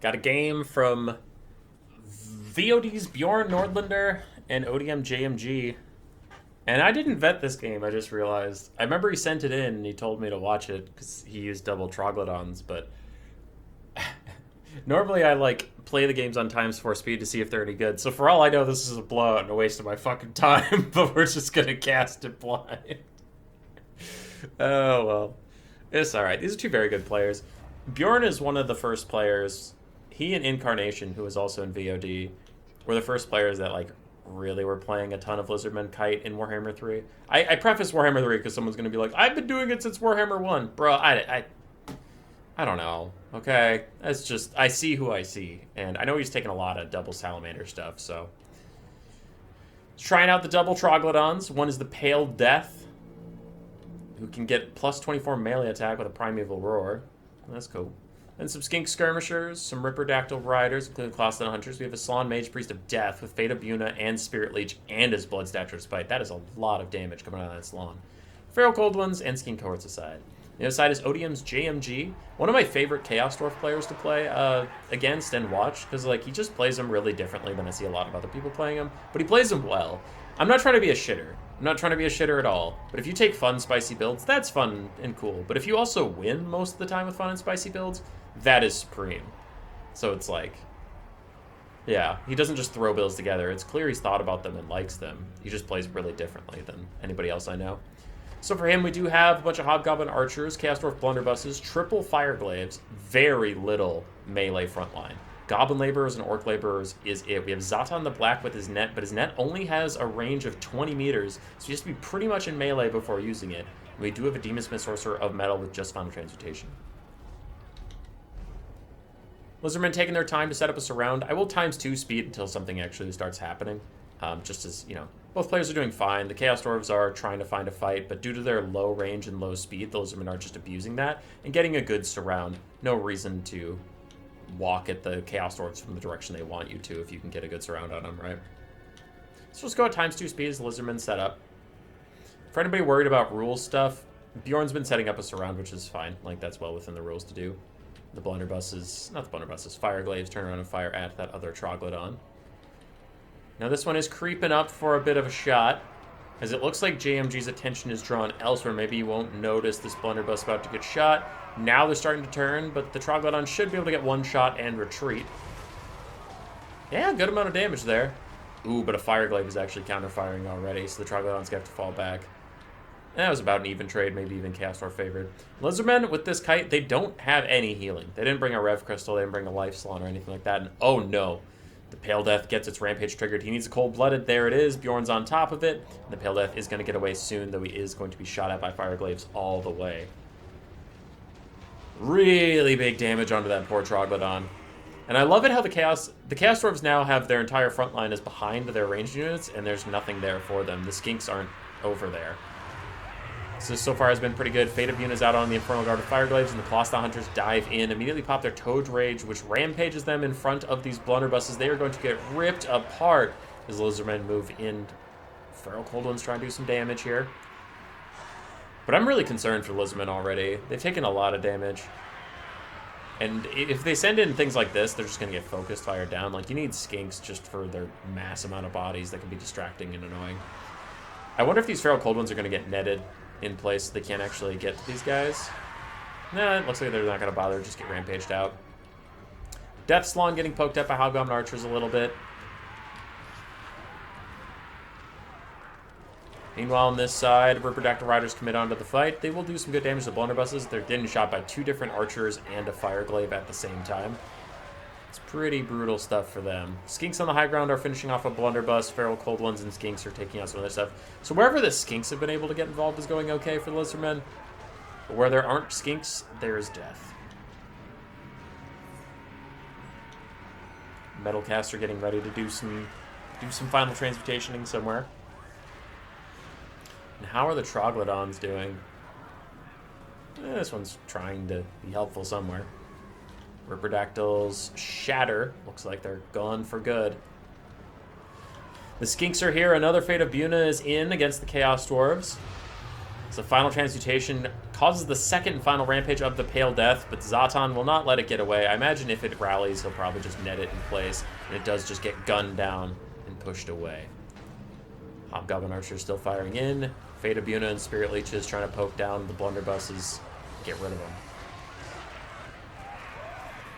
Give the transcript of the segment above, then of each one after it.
Got a game from VOD's Bjorn Nordlander and ODM JMG. And I didn't vet this game, I just realized. I remember he sent it in and he told me to watch it because he used double Troglodons, but normally I like play the games on times 4 speed to see if they're any good. So for all I know, this is a blowout and a waste of my fucking time, but we're just gonna cast it blind. Oh well. It's alright. These are two very good players. Bjorn is one of the first players. He and Incarnation, who is also in VOD, were the first players that like really were playing a ton of Lizardmen Kite in Warhammer 3. I preface Warhammer 3 because someone's going to be like, I've been doing it since Warhammer 1. Bro, I don't know. Okay? That's just, I see who I see. And I know he's taking a lot of double Salamander stuff, so. Trying out the double Troglodons. One is the Pale Death, who can get plus 24 melee attack with a Primeval Roar. That's cool. And some Skink Skirmishers, some Ripperdactyl Riders, including Clostodon Hunters. We have a Salon Mage Priest of Death with Fate of Buna and Spirit Leech and his Blood Stature Spite. That is a lot of damage coming out of that Salon. Feral Cold Ones and Skink Cohorts aside. The other side is ODM's JMG, one of my favorite Chaos Dwarf players to play against and watch, because like he just plays them really differently than I see a lot of other people playing him, but he plays them well. I'm not trying to be a shitter. I'm not trying to be a shitter at all, but if you take fun, spicy builds, that's fun and cool. But if you also win most of the time with fun and spicy builds, that is supreme. So it's like, yeah, he doesn't just throw builds together. It's clear he's thought about them and likes them. He just plays really differently than anybody else I know. So for him, we do have a bunch of Hobgoblin Archers, Chaos Dwarf Blunderbusses, triple Fireglaves, very little melee frontline. Goblin Laborers and Orc Laborers is it. We have Zatan the Black with his net, but his net only has a range of 20 meters, so he has to be pretty much in melee before using it. We do have a Demon Smith Sorcerer of Metal with just Final Transmutation. Lizardmen taking their time to set up a surround. I will ×2 speed until something actually starts happening. Just as, you know, both players are doing fine. The Chaos Dwarves are trying to find a fight, but due to their low range and low speed, the Lizardmen are just abusing that and getting a good surround. No reason to walk at the Chaos Dwarves from the direction they want you to if you can get a good surround on them, right? So let's go at ×2 speed as the Lizardmen set up. For anybody worried about rules stuff, Bjorn's been setting up a surround, which is fine. Like, that's well within the rules to do. The Blunderbusses, not the Blunderbusses, Fireglaves turn around and fire at that other Troglodon. Now this one is creeping up for a bit of a shot, as it looks like JMG's attention is drawn elsewhere. Maybe you won't notice this Blunderbuss about to get shot. Now they're starting to turn, but the Troglodon should be able to get one shot and retreat. Yeah, good amount of damage there. Ooh, but a Fireglaive is actually counter-firing already, so the Troglodon's gonna have to fall back. That was about an even trade, maybe even Chaos Dwarf favored. Lizardmen, with this kite, they don't have any healing. They didn't bring a Rev Crystal, they didn't bring a Life Salon or anything like that, and oh no. The Pale Death gets its Rampage triggered. He needs a Cold-Blooded. There it is. Bjorn's on top of it. And the Pale Death is going to get away soon, though he is going to be shot at by Fireglaves all the way. Really big damage onto that poor Troglodon. And I love it how the Chaos Dwarves now have their entire front line is behind their ranged units, and there's nothing there for them. The Skinks aren't over there. So far has been pretty good. Fate of Yuna's out on the Infernal Guard of Fireglaves, and the Clostodon Hunters dive in, immediately pop their Toad Rage, which rampages them in front of these Blunderbusses. They are going to get ripped apart as Lizardmen move in. Feral Cold One's trying to do some damage here. But I'm really concerned for Lizardmen already. They've taken a lot of damage. And if they send in things like this, they're just going to get focused fired down. Like, you need Skinks just for their mass amount of bodies that can be distracting and annoying. I wonder if these Feral Cold Ones are going to get netted in place so they can't actually get to these guys. Nah, it looks like they're not going to bother, just get rampaged out. Death Salon getting poked at by Hobgoblin Archers a little bit. Meanwhile, on this side, Ripperdactyl Riders commit onto the fight. They will do some good damage to Blunderbusses. They're getting shot by 2 different Archers and a Fireglaive at the same time. It's pretty brutal stuff for them. Skinks on the high ground are finishing off a Blunderbuss. Feral Cold Ones and Skinks are taking out some other stuff. So wherever the Skinks have been able to get involved is going okay for the Lizardmen. But where there aren't Skinks, there is death. Metalcaster getting ready to do some final transmutationing somewhere. And how are the Troglodons doing? This one's trying to be helpful somewhere. Ripperdactyls shatter. Looks like they're gone for good. The Skinks are here. Another Fate of Buna is in against the Chaos Dwarves. So final transmutation Causes the second and final rampage of the Pale Death, but Zatan will not let it get away. I imagine if it rallies, he'll probably just net it in place, and it does just get gunned down and pushed away. Hobgoblin Archer still firing in. Fate Abuna and Spirit Leeches trying to poke down the blunderbusses, get rid of them.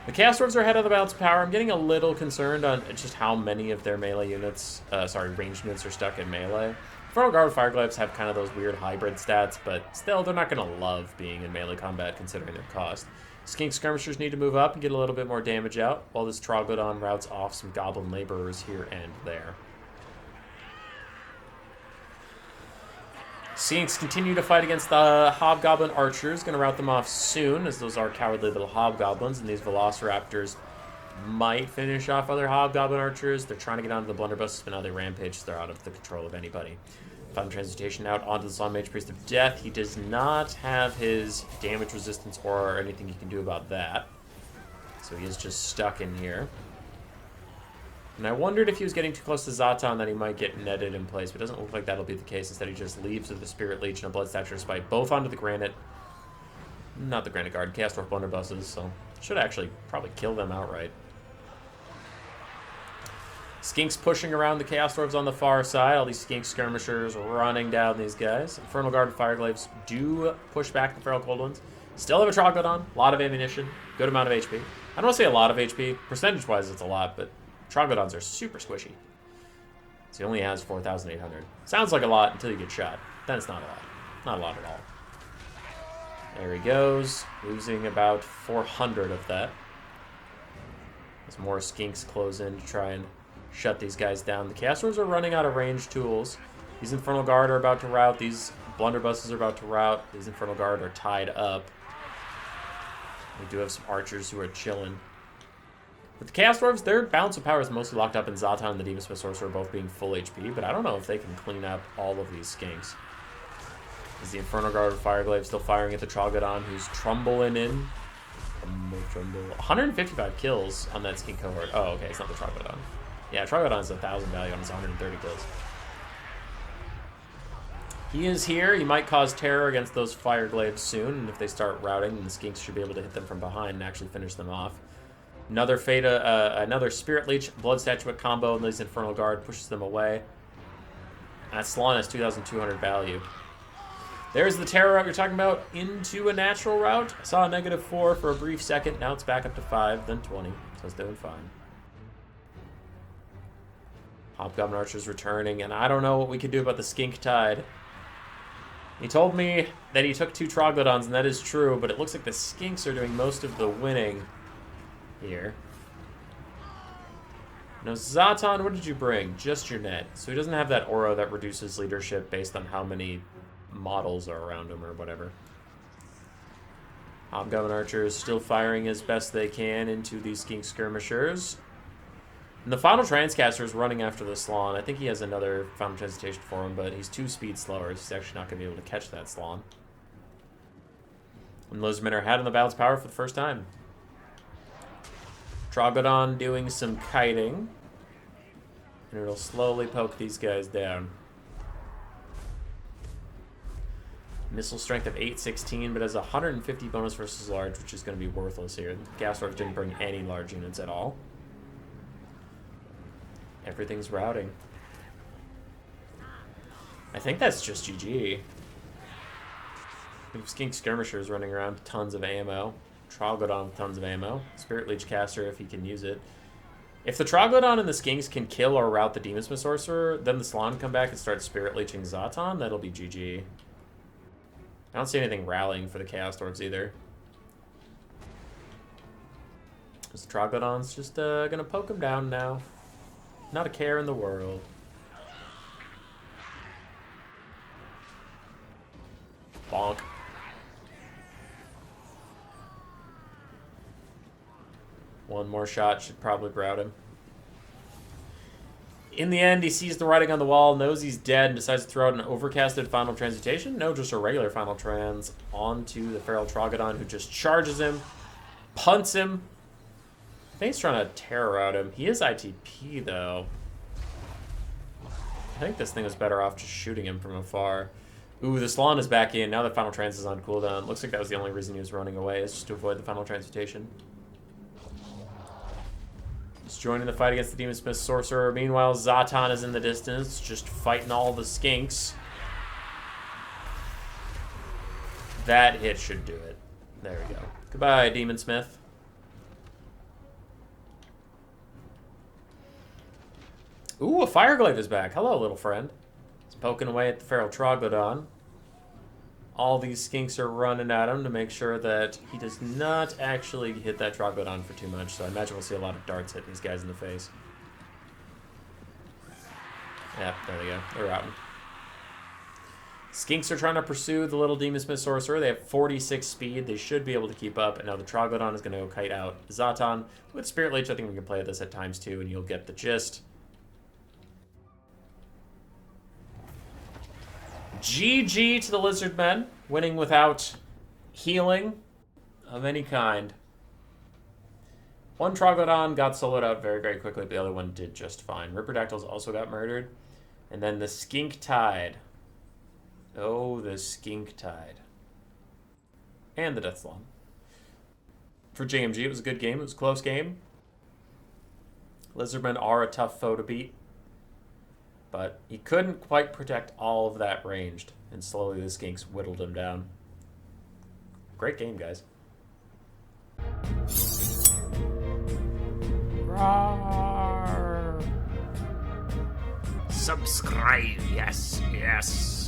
The Chaos Dwarves are ahead of the balance of power. I'm getting a little concerned on just how many of their melee units, ranged units are stuck in melee. Infernal Guard with Fireglyphs have kind of those weird hybrid stats, but still, they're not going to love being in melee combat considering their cost. Skink Skirmishers need to move up and get a little bit more damage out, while this Trogolodon routes off some Goblin Laborers here and there. Skinks continue to fight against the Hobgoblin Archers. Going to rout them off soon, as those are cowardly little Hobgoblins, and these Velociraptors might finish off other Hobgoblin Archers. They're trying to get onto the blunderbusses, but now they rampage, so they're out of the control of anybody. Final Transmutation out onto the Slon Mage Priest of Death. He does not have his damage resistance or anything he can do about that, so he is just stuck in here. And I wondered if he was getting too close to Zatan that he might get netted in place, but it doesn't look like that'll be the case. Instead, he just leaves with the Spirit Leech and a Blood Stature Spite, both onto the Granite. Not the Granite Guard, Chaos Dwarf blunderbusses, so should actually probably kill them outright. Skinks pushing around the Chaos Dwarves on the far side. All these Skink Skirmishers running down these guys. Infernal Guard and Fireglyphs do push back the Feral Cold Ones. Still have a Trogolodon, a lot of ammunition, good amount of HP. I don't want to say a lot of HP. Percentage-wise, it's a lot, but Troglodons are super squishy. So he only has 4,800. Sounds like a lot until you get shot. Then it's not a lot. Not a lot at all. There he goes, losing about 400 of that. As more Skinks close in to try and shut these guys down. The Chaos Dwarves are running out of ranged tools. These Infernal Guard are about to rout. These blunderbusses are about to rout. These Infernal Guard are tied up. We do have some archers who are chilling. With the Chaos Dwarves, their balance of power is mostly locked up in Zatan and the Demon Smith Sorcerer both being full HP, but I don't know if they can clean up all of these Skinks. Is the Infernal Guard with Fireglaive still firing at the Trogolodon, who's trumbling in? Trumble. 155 kills on that Skink cohort. Oh, okay, it's not the Trogolodon. Yeah, Trogolodon's 1,000 value on his 130 kills. He is here. He might cause terror against those Fireglaves soon, and if they start routing, then the Skinks should be able to hit them from behind and actually finish them off. Another another Spirit Leech, Blood Statuette combo, and these Infernal Guard pushes them away. That Slon has 2,200 value. There's the terror route you're talking about into a natural route. I saw a -4 for a brief second. Now it's back up to 5, then 20. So it's doing fine. Hobgoblin Archer's returning, and I don't know what we could do about the Skink Tide. He told me that he took 2 Troglodons, and that is true, but it looks like the Skinks are doing most of the winning here. Now, Zatan, what did you bring? Just your net. So he doesn't have that aura that reduces leadership based on how many models are around him or whatever. Hobgoblin Archer is still firing as best they can into these Skink Skirmishers. And the Final Transcaster is running after the Slon. I think he has another Final Transmutation for him, but he's 2 speed slower. He's actually not going to be able to catch that Slon. And Lizardmen are ahead on the balance power for the first time. Trogolodon doing some kiting. And it'll slowly poke these guys down. Missile strength of 816, but has a 150 bonus versus large, which is going to be worthless here. Gas Dwarf didn't bring any large units at all. Everything's routing. I think that's just GG. We have Skink Skirmishers running around with tons of ammo. Trogolodon with tons of ammo. Spirit Leech Caster if he can use it. If the Trogolodon and the Skinks can kill or rout the Demon Smith Sorcerer, then the Slon come back and start Spirit Leeching Zatan, that'll be GG. I don't see anything rallying for the Chaos Dwarves either. This Trogolodon's just gonna poke him down now. Not a care in the world. Bonk. One more shot should probably rout him. In the end, he sees the writing on the wall, knows he's dead, and decides to throw out an overcasted Final Transmutation. No, just a regular Final Trans onto the Feral Trogolodon, who just charges him, punts him. I think he's trying to terror out him. He is ITP, though. I think this thing was better off just shooting him from afar. Ooh, the Slan is back in. Now that Final Trans is on cooldown. Looks like that was the only reason he was running away, is just to avoid the Final Transmutation. He's joining the fight against the Demon Smith Sorcerer. Meanwhile, Zatan is in the distance, just fighting all the skinks. That hit should do it. There we go. Goodbye, Demon Smith. Ooh, a Fireglaive is back. Hello, little friend. He's poking away at the Feral Trogolodon. All these skinks are running at him to make sure that he does not actually hit that Trogolodon for too much. So I imagine we'll see a lot of darts hitting these guys in the face. Yeah, there they go. They're out. Skinks are trying to pursue the little Demon Smith Sorcerer. They have 46 speed. They should be able to keep up. And now the Trogolodon is going to go kite out Zatan. With Spirit Leech, I think we can play this at times too, and you'll get the gist. GG to the Lizardmen, winning without healing of any kind. One Trogolodon got soloed out very, very quickly, but the other one did just fine. Ripperdactyls also got murdered. And then the Skink Tide. Oh, the Skink Tide. And the Death Slam. For JMG, it was a good game. It was a close game. Lizardmen are a tough foe to beat. But he couldn't quite protect all of that ranged. And slowly the Skinks whittled him down. Great game, guys. Roar. Subscribe, yes, yes.